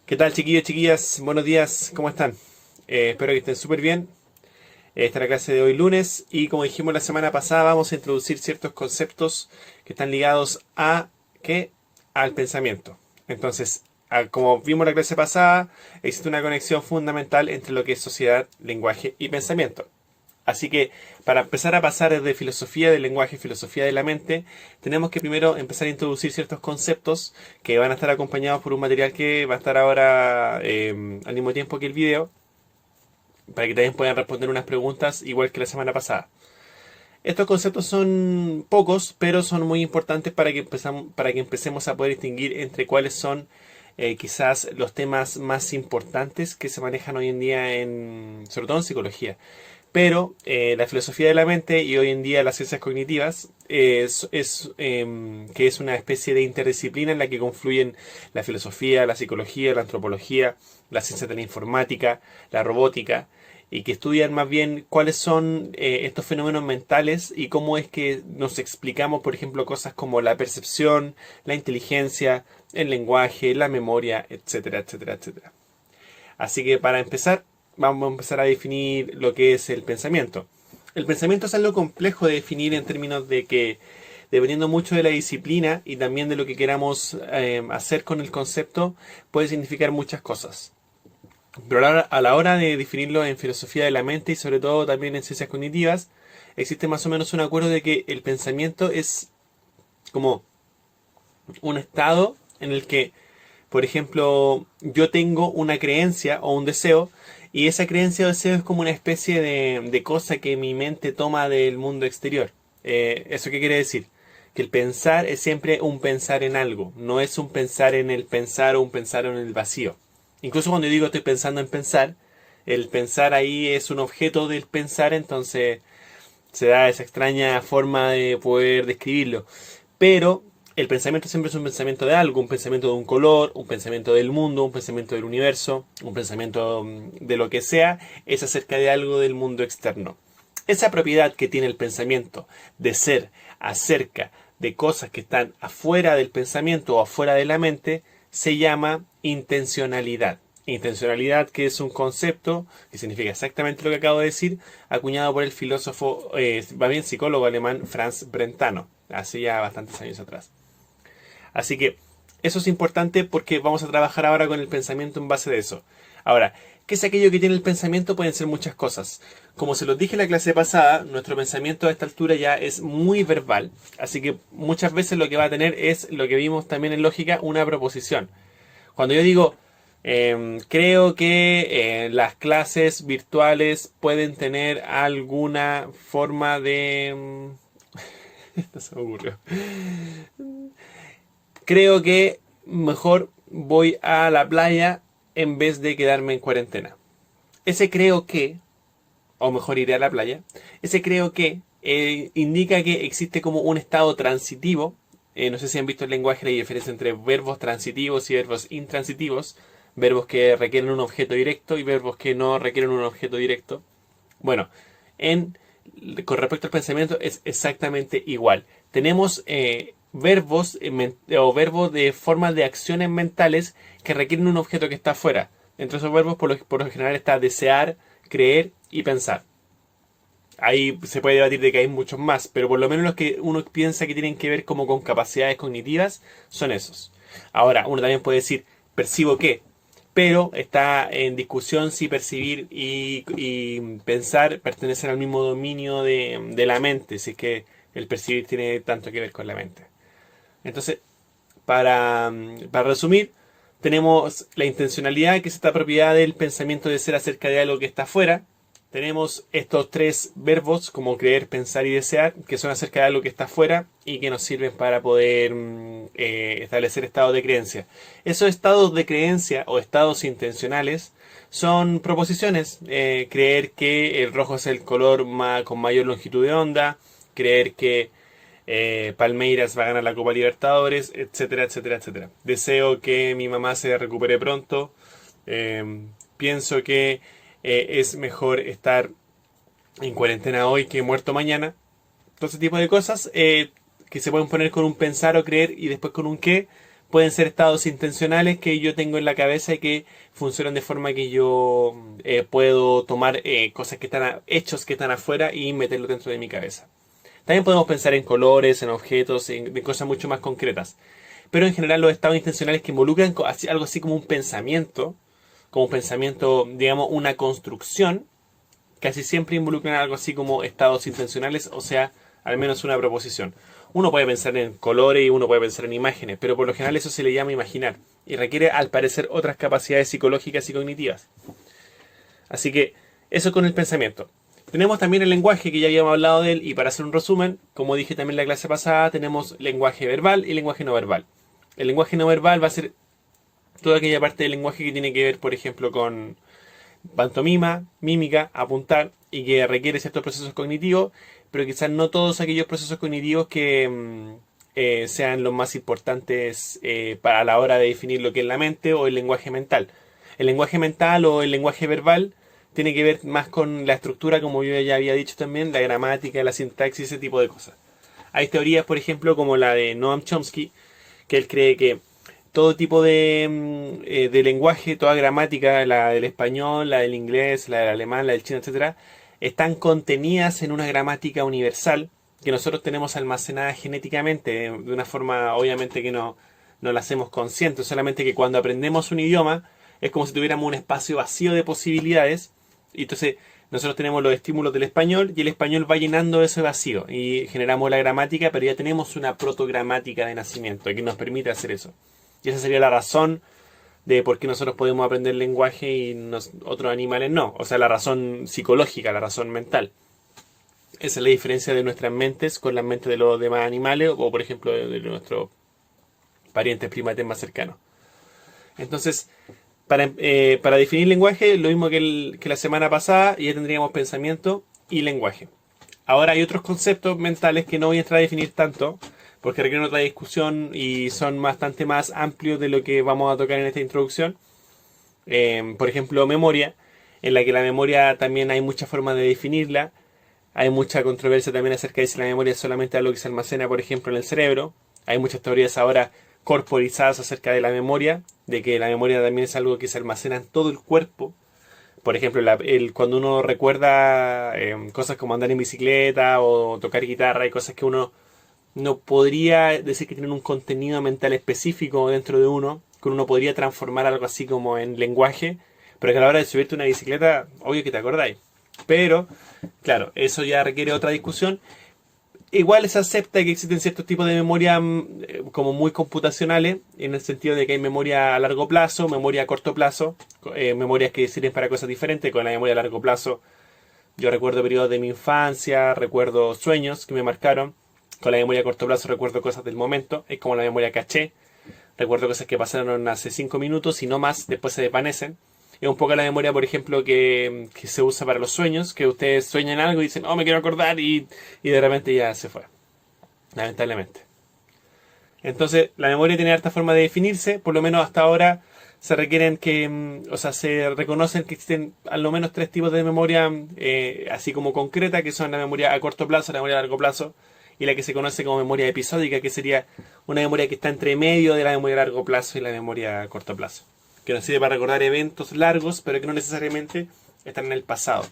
¿Qué tal, chiquillos, chiquillas? Buenos días, ¿cómo están? Espero que estén súper bien. Esta es la clase de hoy lunes y como dijimos la semana pasada vamos a introducir ciertos conceptos que están ligados a ¿qué? Al pensamiento. Entonces, como vimos la clase pasada, existe una conexión fundamental entre lo que es sociedad, lenguaje y pensamiento. Así que para empezar a pasar desde filosofía del lenguaje, filosofía de la mente, tenemos que primero empezar a introducir ciertos conceptos que van a estar acompañados por un material que va a estar ahora al mismo tiempo que el video, para que también puedan responder unas preguntas igual que la semana pasada. Estos conceptos son pocos, pero son muy importantes para que empecemos a poder distinguir entre cuáles son quizás los temas más importantes que se manejan hoy en día, sobre todo en psicología. Pero la filosofía de la mente y hoy en día las ciencias cognitivas que es una especie de interdisciplina en la que confluyen la filosofía, la psicología, la antropología, la ciencia de la informática, la robótica, y que estudian más bien cuáles son estos fenómenos mentales y cómo es que nos explicamos, por ejemplo, cosas como la percepción, la inteligencia, el lenguaje, la memoria, etcétera, etcétera, etcétera. Así que para empezar, vamos a empezar a definir lo que es el pensamiento. El pensamiento es algo complejo de definir en términos de que, dependiendo mucho de la disciplina y también de lo que queramos hacer con el concepto, puede significar muchas cosas. Pero a la hora de definirlo en filosofía de la mente y sobre todo también en ciencias cognitivas, existe más o menos un acuerdo de que el pensamiento es como un estado en el que, por ejemplo, yo tengo una creencia o un deseo y esa creencia o deseo es como una especie de cosa que mi mente toma del mundo exterior. ¿Eso qué quiere decir? Que el pensar es siempre un pensar en algo, no es un pensar en el pensar o un pensar en el vacío. Incluso cuando yo digo estoy pensando en pensar, el pensar ahí es un objeto del pensar, entonces se da esa extraña forma de poder describirlo. Pero el pensamiento siempre es un pensamiento de algo, un pensamiento de un color, un pensamiento del mundo, un pensamiento del universo, un pensamiento de lo que sea, es acerca de algo del mundo externo. Esa propiedad que tiene el pensamiento de ser acerca de cosas que están afuera del pensamiento o afuera de la mente se llama intencionalidad. Intencionalidad, que es un concepto que significa exactamente lo que acabo de decir, acuñado por el filósofo, va bien psicólogo alemán Franz Brentano, hace ya bastantes años atrás. Así que eso es importante porque vamos a trabajar ahora con el pensamiento en base de eso. Ahora, ¿qué es aquello que tiene el pensamiento? Pueden ser muchas cosas. Como se los dije en la clase pasada, nuestro pensamiento a esta altura ya es muy verbal. Así que muchas veces lo que va a tener es lo que vimos también en lógica, una proposición. Cuando yo digo, creo que las clases virtuales pueden tener alguna forma de... no se me ocurrió. Creo que mejor voy a la playa en vez de quedarme en cuarentena. Ese creo que, o mejor iré a la playa, ese creo que indica que existe como un estado transitivo. No sé si han visto el lenguaje, la diferencia entre verbos transitivos y verbos intransitivos. Verbos que requieren un objeto directo y verbos que no requieren un objeto directo. Bueno, en, con respecto al pensamiento es exactamente igual. Tenemos verbos o verbos de formas de acciones mentales que requieren un objeto que está afuera. Entre esos verbos por lo general está desear, creer y pensar. Ahí se puede debatir de que hay muchos más, pero por lo menos los que uno piensa que tienen que ver como con capacidades cognitivas son esos. Ahora, uno también puede decir, percibo que, pero está en discusión si percibir y pensar pertenecen al mismo dominio de la mente, si es que el percibir tiene tanto que ver con la mente. Entonces, para resumir, tenemos la intencionalidad, que es esta propiedad del pensamiento de ser acerca de algo que está afuera. Tenemos estos tres verbos como creer, pensar y desear, que son acerca de algo que está afuera y que nos sirven para poder establecer estados de creencia. Esos estados de creencia o estados intencionales son proposiciones. Creer que el rojo es el color con mayor longitud de onda, creer que Palmeiras va a ganar la Copa Libertadores, etcétera, etcétera, etcétera. Deseo que mi mamá se recupere pronto. Pienso que es mejor estar en cuarentena hoy que muerto mañana. Todo ese tipo de cosas que se pueden poner con un pensar o creer y después con un qué pueden ser estados intencionales que yo tengo en la cabeza y que funcionan de forma que yo puedo tomar cosas que están, hechos que están afuera y meterlo dentro de mi cabeza. También podemos pensar en colores, en objetos, en cosas mucho más concretas. Pero en general los estados intencionales que involucran algo así como un pensamiento, digamos, una construcción, casi siempre involucran algo así como estados intencionales, o sea, al menos una proposición. Uno puede pensar en colores y uno puede pensar en imágenes, pero por lo general eso se le llama imaginar y requiere al parecer otras capacidades psicológicas y cognitivas. Así que eso con el pensamiento. Tenemos también el lenguaje, que ya habíamos hablado de él, y para hacer un resumen, como dije también en la clase pasada, tenemos lenguaje verbal y lenguaje no verbal. El lenguaje no verbal va a ser toda aquella parte del lenguaje que tiene que ver, por ejemplo, con pantomima, mímica, apuntar, y que requiere ciertos procesos cognitivos, pero quizás no todos aquellos procesos cognitivos que sean los más importantes para la hora de definir lo que es la mente o el lenguaje mental. El lenguaje mental o el lenguaje verbal tiene que ver más con la estructura, como yo ya había dicho también, la gramática, la sintaxis, ese tipo de cosas. Hay teorías, por ejemplo, como la de Noam Chomsky, que él cree que todo tipo de lenguaje, toda gramática, la del español, la del inglés, la del alemán, la del chino, etcétera, están contenidas en una gramática universal que nosotros tenemos almacenada genéticamente, de una forma obviamente que no la hacemos consciente, solamente que cuando aprendemos un idioma es como si tuviéramos un espacio vacío de posibilidades, y entonces nosotros tenemos los estímulos del español y el español va llenando ese vacío y generamos la gramática, pero ya tenemos una protogramática de nacimiento que nos permite hacer eso. Y esa sería la razón de por qué nosotros podemos aprender lenguaje y otros animales no. O sea, la razón psicológica, la razón mental. Esa es la diferencia de nuestras mentes con las mentes de los demás animales o, por ejemplo, de nuestros parientes primates más cercanos. Entonces, para definir lenguaje, lo mismo que la semana pasada, ya tendríamos pensamiento y lenguaje. Ahora hay otros conceptos mentales que no voy a entrar a definir tanto, porque requieren otra discusión y son bastante más amplios de lo que vamos a tocar en esta introducción. Por ejemplo, memoria, en la que la memoria también hay muchas formas de definirla. Hay mucha controversia también acerca de si la memoria es solamente algo que se almacena, por ejemplo, en el cerebro. Hay muchas teorías ahora corporizadas acerca de la memoria, de que la memoria también es algo que se almacena en todo el cuerpo. Por ejemplo, cuando uno recuerda cosas como andar en bicicleta o tocar guitarra, hay cosas que uno no podría decir que tienen un contenido mental específico dentro de uno, que uno podría transformar algo así como en lenguaje, pero que a la hora de subirte una bicicleta, obvio que te acordáis. Pero, claro, eso ya requiere otra discusión. Igual se acepta que existen ciertos tipos de memoria como muy computacionales, en el sentido de que hay memoria a largo plazo, memoria a corto plazo, memorias que sirven para cosas diferentes. Con la memoria a largo plazo yo recuerdo periodos de mi infancia, recuerdo sueños que me marcaron. Con la memoria a corto plazo recuerdo cosas del momento, es como la memoria caché. Recuerdo cosas que pasaron hace 5 minutos y no más, después se desvanecen. Es un poco la memoria, por ejemplo, que se usa para los sueños, que ustedes sueñan algo y dicen, oh, me quiero acordar, y de repente ya se fue. Lamentablemente. Entonces, la memoria tiene harta forma de definirse, por lo menos hasta ahora se requieren se reconocen que existen al lo menos 3 tipos de memoria, así como concreta, que son la memoria a corto plazo, la memoria a largo plazo, y la que se conoce como memoria episódica, que sería una memoria que está entre medio de la memoria a largo plazo y la memoria a corto plazo, que nos sirve para recordar eventos largos, pero que no necesariamente están en el pasado.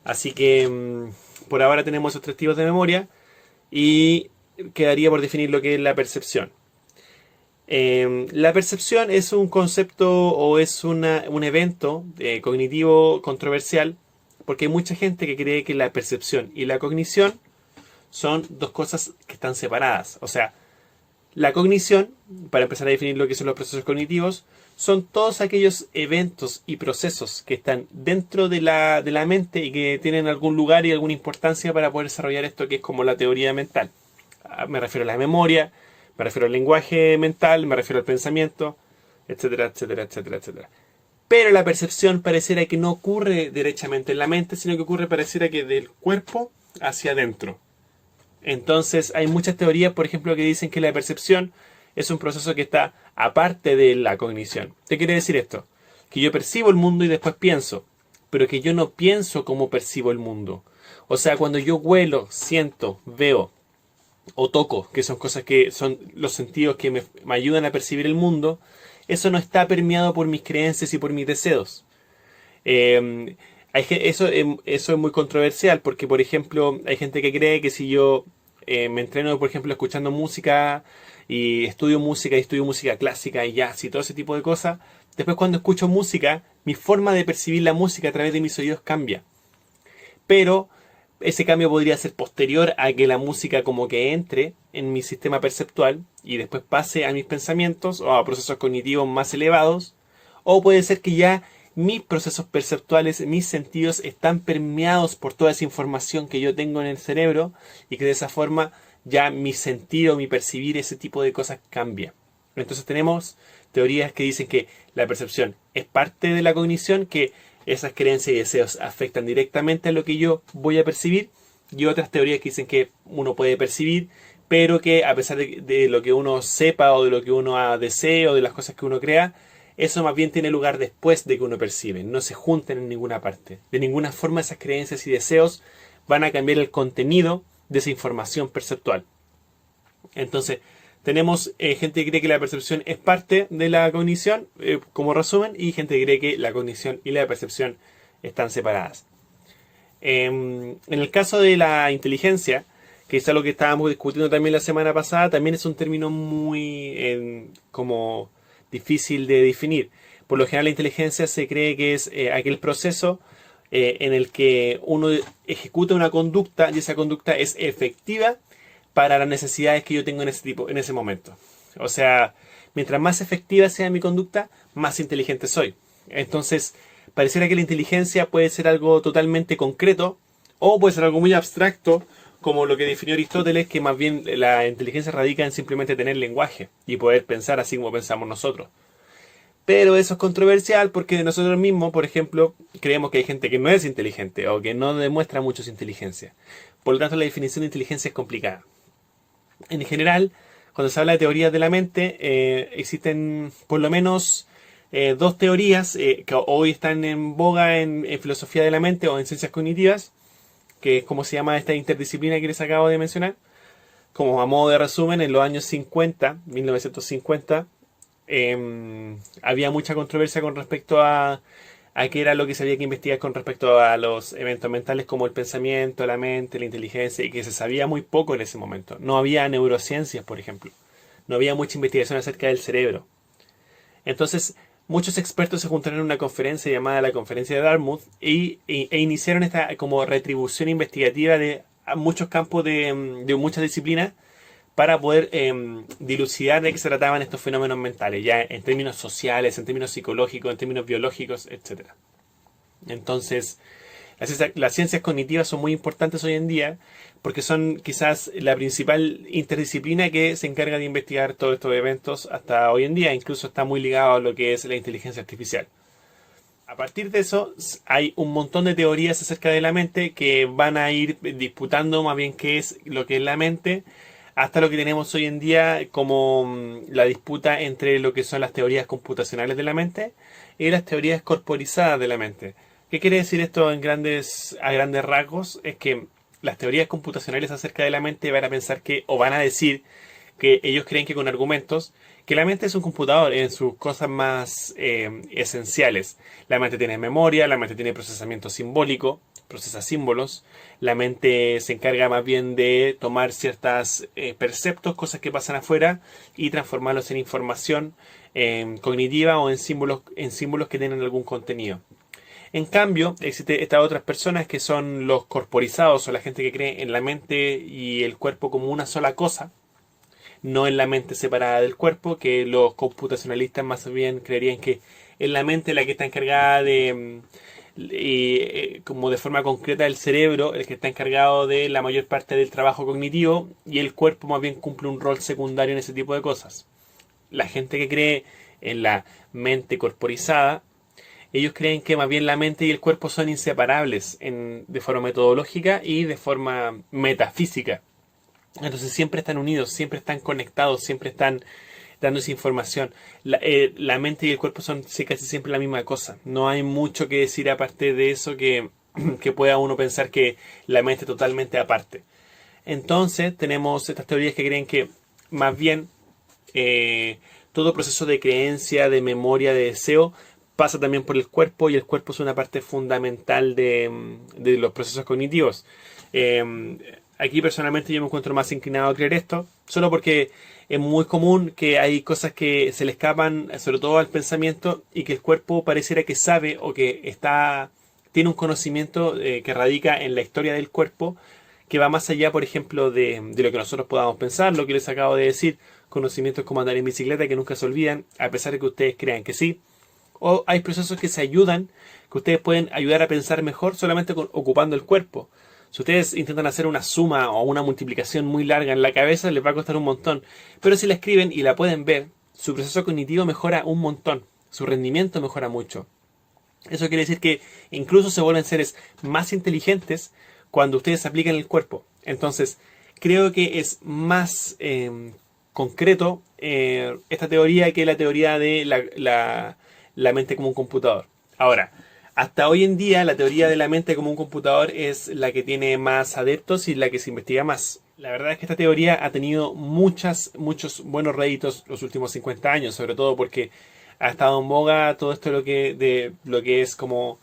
Así que por ahora tenemos esos 3 tipos de memoria y quedaría por definir lo que es la percepción. La percepción es un concepto o es un evento cognitivo controversial, porque hay mucha gente que cree que la percepción y la cognición son 2 cosas que están separadas. O sea, la cognición, para empezar a definir lo que son los procesos cognitivos, son todos aquellos eventos y procesos que están dentro de la mente y que tienen algún lugar y alguna importancia para poder desarrollar esto que es como la teoría mental. Me refiero a la memoria, me refiero al lenguaje mental, me refiero al pensamiento, etcétera, etcétera, etcétera, etcétera. Pero la percepción pareciera que no ocurre derechamente en la mente, sino que ocurre pareciera que del cuerpo hacia adentro. Entonces hay muchas teorías, por ejemplo, que dicen que la percepción es un proceso que está aparte de la cognición. ¿Qué quiere decir esto? Que yo percibo el mundo y después pienso, pero que yo no pienso como percibo el mundo. O sea, cuando yo huelo, siento, veo o toco, que son cosas que son los sentidos que me ayudan a percibir el mundo, eso no está permeado por mis creencias y por mis deseos. Eh, eso es muy controversial porque, por ejemplo, hay gente que cree que si yo me entreno, por ejemplo, escuchando música y estudio música clásica y jazz y todo ese tipo de cosas, después cuando escucho música, mi forma de percibir la música a través de mis oídos cambia. Pero ese cambio podría ser posterior a que la música como que entre en mi sistema perceptual y después pase a mis pensamientos o a procesos cognitivos más elevados. O puede ser que ya mis procesos perceptuales, mis sentidos están permeados por toda esa información que yo tengo en el cerebro y que de esa forma ya mi sentido, mi percibir ese tipo de cosas cambia. Entonces tenemos teorías que dicen que la percepción es parte de la cognición, que esas creencias y deseos afectan directamente a lo que yo voy a percibir, y otras teorías que dicen que uno puede percibir, pero que a pesar de lo que uno sepa o de lo que uno desee o de las cosas que uno crea, eso más bien tiene lugar después de que uno percibe, no se juntan en ninguna parte. De ninguna forma esas creencias y deseos van a cambiar el contenido de esa información perceptual. Entonces, tenemos gente que cree que la percepción es parte de la cognición, como resumen, y gente que cree que la cognición y la percepción están separadas. En el caso de la inteligencia, que es algo que estábamos discutiendo también la semana pasada, también es un término muy como difícil de definir. Por lo general la inteligencia se cree que es aquel proceso en el que uno ejecuta una conducta y esa conducta es efectiva para las necesidades que yo tengo en ese momento. O sea, mientras más efectiva sea mi conducta, más inteligente soy. Entonces, pareciera que la inteligencia puede ser algo totalmente concreto o puede ser algo muy abstracto, como lo que definió Aristóteles, que más bien la inteligencia radica en simplemente tener lenguaje y poder pensar así como pensamos nosotros. Pero eso es controversial porque nosotros mismos, por ejemplo, creemos que hay gente que no es inteligente o que no demuestra mucho su inteligencia. Por lo tanto, la definición de inteligencia es complicada. En general, cuando se habla de teorías de la mente, existen por lo menos dos teorías que hoy están en boga en filosofía de la mente o en ciencias cognitivas, que es como se llama esta interdisciplina que les acabo de mencionar. Como a modo de resumen, en los años 50, 1950, había mucha controversia con respecto a qué era lo que se había que investigar con respecto a los eventos mentales como el pensamiento, la mente, la inteligencia, y que se sabía muy poco en ese momento. No había neurociencias, por ejemplo. No había mucha investigación acerca del cerebro. Entonces, muchos expertos se juntaron en una conferencia llamada la Conferencia de Dartmouth e iniciaron esta como retribución investigativa de muchos campos de muchas disciplinas para poder dilucidar de qué se trataban estos fenómenos mentales, ya en términos sociales, en términos psicológicos, en términos biológicos, etcétera. Entonces, las ciencias cognitivas son muy importantes hoy en día porque son quizás la principal interdisciplina que se encarga de investigar todos estos eventos hasta hoy en día. Incluso está muy ligado a lo que es la inteligencia artificial. A partir de eso, hay un montón de teorías acerca de la mente que van a ir disputando más bien qué es lo que es la mente, hasta lo que tenemos hoy en día como la disputa entre lo que son las teorías computacionales de la mente y las teorías corporizadas de la mente. ¿Qué quiere decir esto a grandes rasgos? Es que las teorías computacionales acerca de la mente van a pensar que, o van a decir que ellos creen que con argumentos, que la mente es un computador en sus cosas más esenciales. La mente tiene memoria, la mente tiene procesamiento simbólico, procesa símbolos, la mente se encarga más bien de tomar ciertos perceptos, cosas que pasan afuera, y transformarlos en información cognitiva o en símbolos que tienen algún contenido. En cambio, existen estas otras personas que son los corporizados o la gente que cree en la mente y el cuerpo como una sola cosa, no en la mente separada del cuerpo, que los computacionalistas más bien creerían que es la mente la que está encargada de, como de forma concreta del cerebro, el que está encargado de la mayor parte del trabajo cognitivo, y el cuerpo más bien cumple un rol secundario en ese tipo de cosas. La gente que cree en la mente corporizada, ellos creen que más bien la mente y el cuerpo son inseparables de forma metodológica y de forma metafísica. Entonces siempre están unidos, siempre están conectados, siempre están dándose información. La mente y el cuerpo son casi siempre la misma cosa. No hay mucho que decir aparte de eso que pueda uno pensar que la mente es totalmente aparte. Entonces tenemos estas teorías que creen que más bien todo proceso de creencia, de memoria, de deseo pasa también por el cuerpo, y el cuerpo es una parte fundamental de los procesos cognitivos. Aquí personalmente yo me encuentro más inclinado a creer esto, solo porque es muy común que hay cosas que se le escapan, sobre todo al pensamiento, y que el cuerpo pareciera que sabe o que tiene un conocimiento que radica en la historia del cuerpo, que va más allá, por ejemplo, de lo que nosotros podamos pensar, lo que les acabo de decir, conocimientos como andar en bicicleta que nunca se olvidan, a pesar de que ustedes crean que sí. O hay procesos que se ayudan, que ustedes pueden ayudar a pensar mejor solamente ocupando el cuerpo. Si ustedes intentan hacer una suma o una multiplicación muy larga en la cabeza, les va a costar un montón. Pero si la escriben y la pueden ver, su proceso cognitivo mejora un montón. Su rendimiento mejora mucho. Eso quiere decir que incluso se vuelven seres más inteligentes cuando ustedes aplican el cuerpo. Entonces, creo que es más concreto esta teoría que la teoría de la mente como un computador. Ahora, hasta hoy en día la teoría de la mente como un computador es la que tiene más adeptos y la que se investiga más. La verdad es que esta teoría ha tenido muchos buenos réditos los últimos 50 años, sobre todo porque ha estado en boga todo esto de lo que es como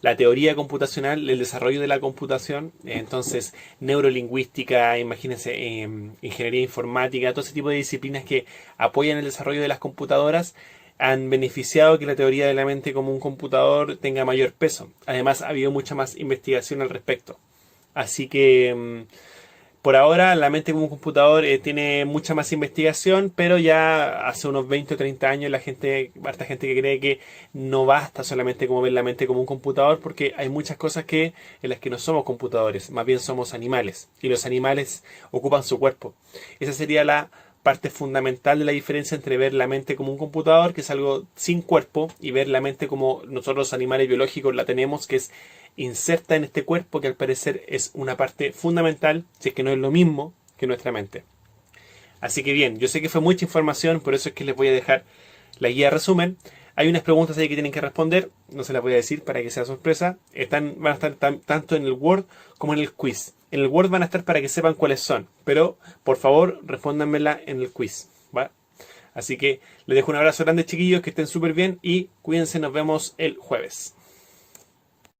la teoría computacional, el desarrollo de la computación. Entonces, neurolingüística, imagínense, ingeniería informática, todo ese tipo de disciplinas que apoyan el desarrollo de las computadoras han beneficiado que la teoría de la mente como un computador tenga mayor peso. Además, ha habido mucha más investigación al respecto. Así que por ahora la mente como un computador tiene mucha más investigación, pero ya hace unos 20 o 30 años harta gente que cree que no basta solamente como ver la mente como un computador, porque hay muchas cosas en las que no somos computadores, más bien somos animales, y los animales ocupan su cuerpo. Esa sería la parte fundamental de la diferencia entre ver la mente como un computador, que es algo sin cuerpo, y ver la mente como nosotros los animales biológicos la tenemos, que es inserta en este cuerpo, que al parecer es una parte fundamental, si es que no es lo mismo que nuestra mente. Así que bien, yo sé que fue mucha información, por eso es que les voy a dejar la guía de resumen. Hay unas preguntas ahí que tienen que responder, no se las voy a decir para que sea sorpresa. Van a estar tanto en el Word como en el quiz. En el Word van a estar para que sepan cuáles son, pero por favor respóndanmela en el quiz, ¿va? Así que les dejo un abrazo grande, chiquillos, que estén súper bien y cuídense, nos vemos el jueves.